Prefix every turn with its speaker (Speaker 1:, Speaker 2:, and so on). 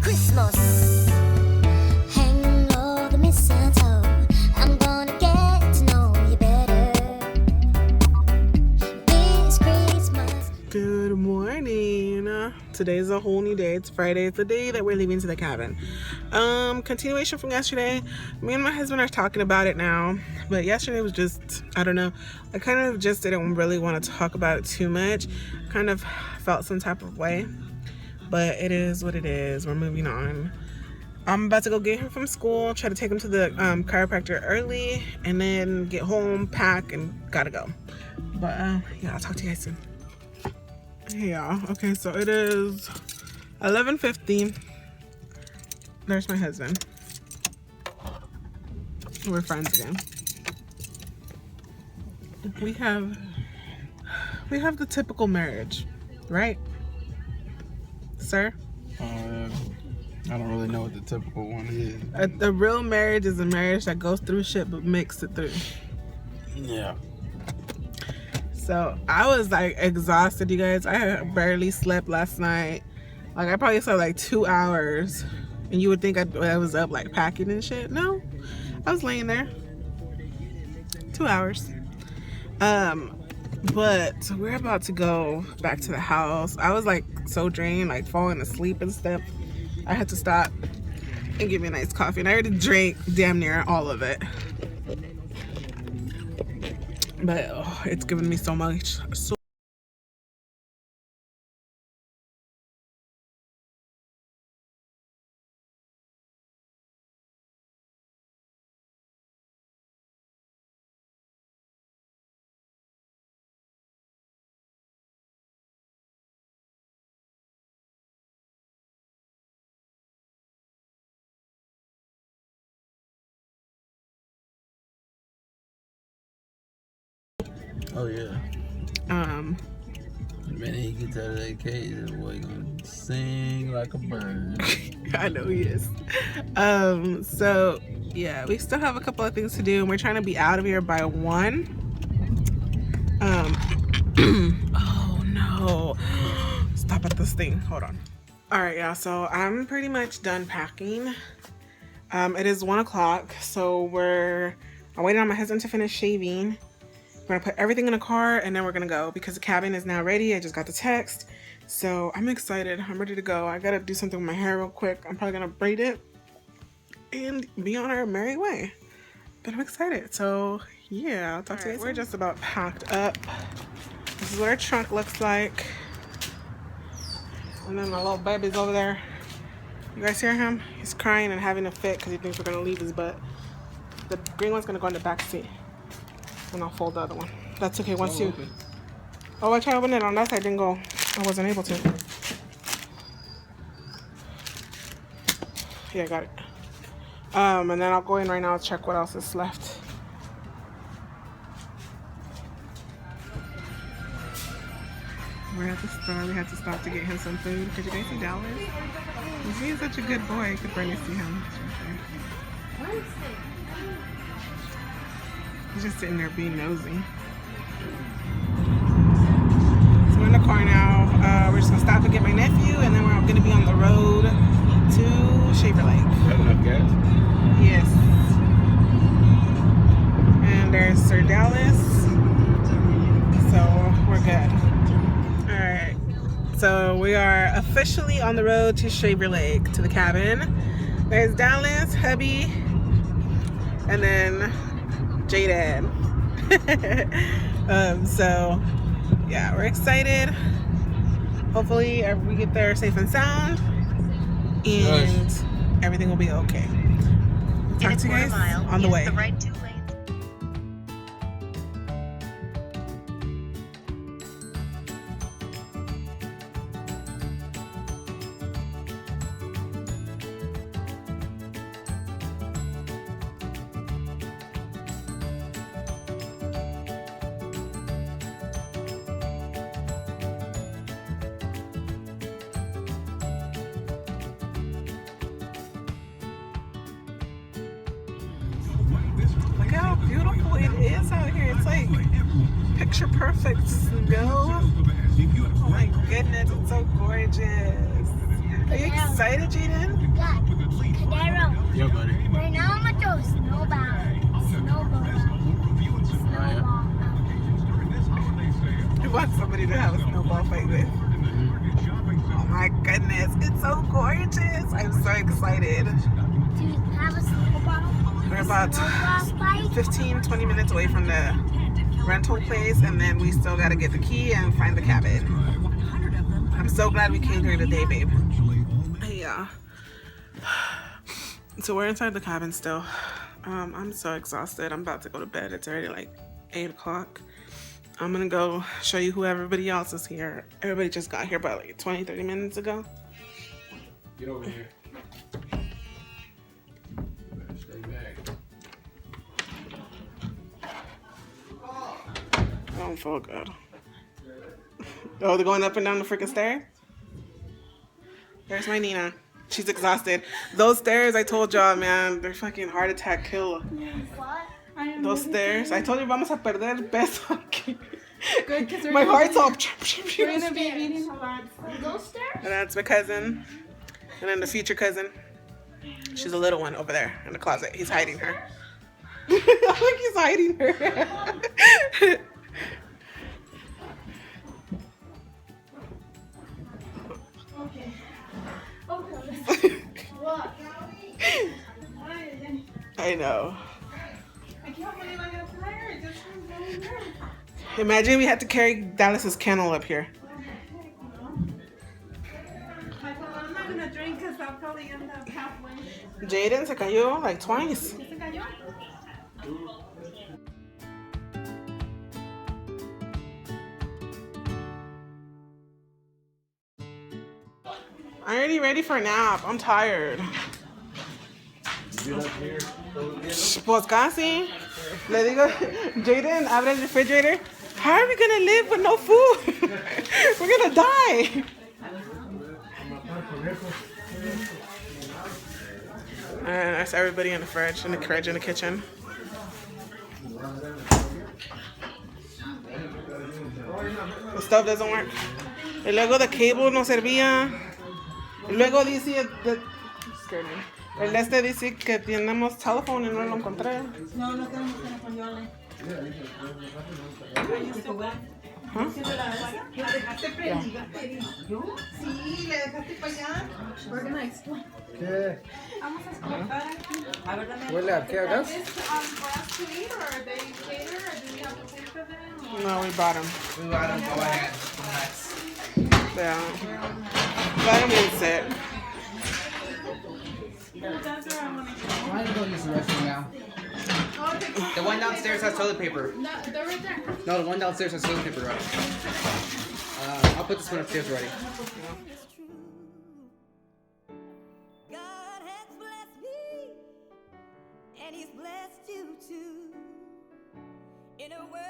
Speaker 1: Christmas. Hang all the mistletoe. I'm gonna get to know you better this Christmas.
Speaker 2: Good morning. Today's a whole new day. It's Friday. It's the day that we're leaving to the cabin. Continuation from yesterday. Me and my husband are talking about it now, but yesterday was just, I don't know, I kind of just didn't really want to talk about it too much. Kind of felt some type of way, but it is what it is. We're moving on. I'm about to go get him from school, try to take him to the chiropractor early, and then get home, pack, and gotta go. But yeah, I'll talk to you guys soon. Hey y'all. Okay, so it is 11:50. There's my husband. We're friends again. We have the typical marriage, right, sir?
Speaker 3: I don't really know what the typical one is.
Speaker 2: A real marriage is a marriage that goes through shit but makes it through.
Speaker 3: Yeah.
Speaker 2: So I was like exhausted, you guys. I barely slept last night. Like I probably slept like 2 hours, and you would think I was up like packing and shit. No, I was laying there. 2 hours. But we're about to go back to the house. I was like so drained, like falling asleep and stuff. I had to stop and get me a nice coffee, and I already drank damn near all of it. But oh, it's given me so much.
Speaker 3: Oh yeah. The minute he gets out of that cage, that boy gonna sing like a bird.
Speaker 2: I know he is. So yeah, we still have a couple of things to do, and we're trying to be out of here by 1. Oh no. Stop at this thing. Hold on. All right, yeah, so I'm pretty much done packing. It is 1 o'clock, so I'm waiting on my husband to finish shaving. We're gonna put everything in a car, and then we're gonna go because the cabin is now ready. I just got the text, so I'm excited. I'm ready to go. I gotta do something with my hair real quick. I'm probably gonna braid it and be on our merry way, but I'm excited. So yeah, I'll talk to you guys. We're just about packed up. This is what our trunk looks like, and then my little baby's over there. You guys hear him? He's crying and having a fit because he thinks we're gonna leave his butt. The green one's gonna go in the back seat, and I'll fold the other one. That's okay once you...
Speaker 3: Okay.
Speaker 2: Oh, I tried to open it on that side, didn't go. I wasn't able to. Yeah, I got it. And then I'll go in right now and check what else is left. We're at the store. We had to stop to get him some food. Could you guys see Dallas? He's such a good boy. You could barely see him. He's just sitting there being nosy. So we're in the car now. We're just gonna stop and get my nephew, and then we're gonna be on the road to Shaver Lake.
Speaker 3: Got enough gas?
Speaker 2: Yes. And there's Sir Dallas. So we're good. Alright. So we are officially on the road to Shaver Lake, to the cabin. There's Dallas, hubby, and then Jaden. So yeah, we're excited. Hopefully we get there safe and sound, and everything will be okay. Talk to you guys on the way. Look how beautiful it is out here. It's like picture perfect snow. Oh my goodness, it's so gorgeous. Are you excited, Jaden?
Speaker 1: Cordero.
Speaker 3: Yeah, buddy.
Speaker 1: Right now I'm gonna throw a snowball.
Speaker 2: I want somebody to have a snowball fight with. Oh my goodness, it's so gorgeous. I'm so excited.
Speaker 1: Do you have a snowball?
Speaker 2: We're about
Speaker 1: Snowball fight?
Speaker 2: 15-20 minutes away from the rental place, and then we still gotta get the key and find the cabin. I'm so glad we came during the day, babe. Yeah. So we're inside the cabin still. I'm so exhausted. I'm about to go to bed. It's already like 8 o'clock. I'm gonna go show you who everybody else is here. Everybody just got here about like 20-30 minutes ago.
Speaker 3: Get over here. Stay back.
Speaker 2: I don't feel good. Oh, they're going up and down the freaking stairs? There's my Nina. She's exhausted. Those stairs, I told y'all, man, they're fucking heart attack kill.
Speaker 1: What?
Speaker 2: Those stairs. I told you vamos a perder peso aquí.
Speaker 4: Good, because
Speaker 2: My heart's all...
Speaker 4: we're gonna be eating a lot.
Speaker 1: Those stairs?
Speaker 2: And that's my cousin. And then the future cousin. She's a little one over there in the closet. He's hiding her. I think he's hiding her.
Speaker 4: Okay. Okay. What?
Speaker 2: I know.
Speaker 4: I can't believe I got tired. Just from going there.
Speaker 2: Imagine we had to carry Dallas's kennel up here.
Speaker 4: I thought I'm not gonna drink because I'll probably end up halfway.
Speaker 2: Jaden se cayó like twice.
Speaker 4: ¿Se cayó?
Speaker 2: I'm already ready for a nap. I'm tired. Pues casi. Le digo, Jaden, abre el refrigerator. How are we gonna live with no food? We're gonna die. And that's everybody in the fridge, in the kitchen. The stove doesn't work. Y luego the cable no servía. Y luego dice, el este dice que tenemos teléfono y no lo encontré.
Speaker 4: No, no tenemos teléfono, yo le.
Speaker 2: Huh?
Speaker 4: ¿La dejaste prendida? ¿Yo? Sí, le dejaste para allá. We're gonna explore.
Speaker 5: ¿Qué?
Speaker 4: Vamos a explotar aquí. A ver, dame.
Speaker 5: ¿Huele a qué, a gas?
Speaker 4: Is for us to eat, or are they cater, or do we have to pay for them? Or?
Speaker 2: No, we bought them.
Speaker 5: We let them go ahead.
Speaker 2: Yeah. Let them use it.
Speaker 4: That's where I want to go.
Speaker 5: Why don't you go use the restroom now? The one downstairs has toilet paper.
Speaker 4: No, they're right there.
Speaker 5: No, the one downstairs has toilet paper already. I'll put this one upstairs already.
Speaker 6: God has blessed me, and He's blessed you too. In a world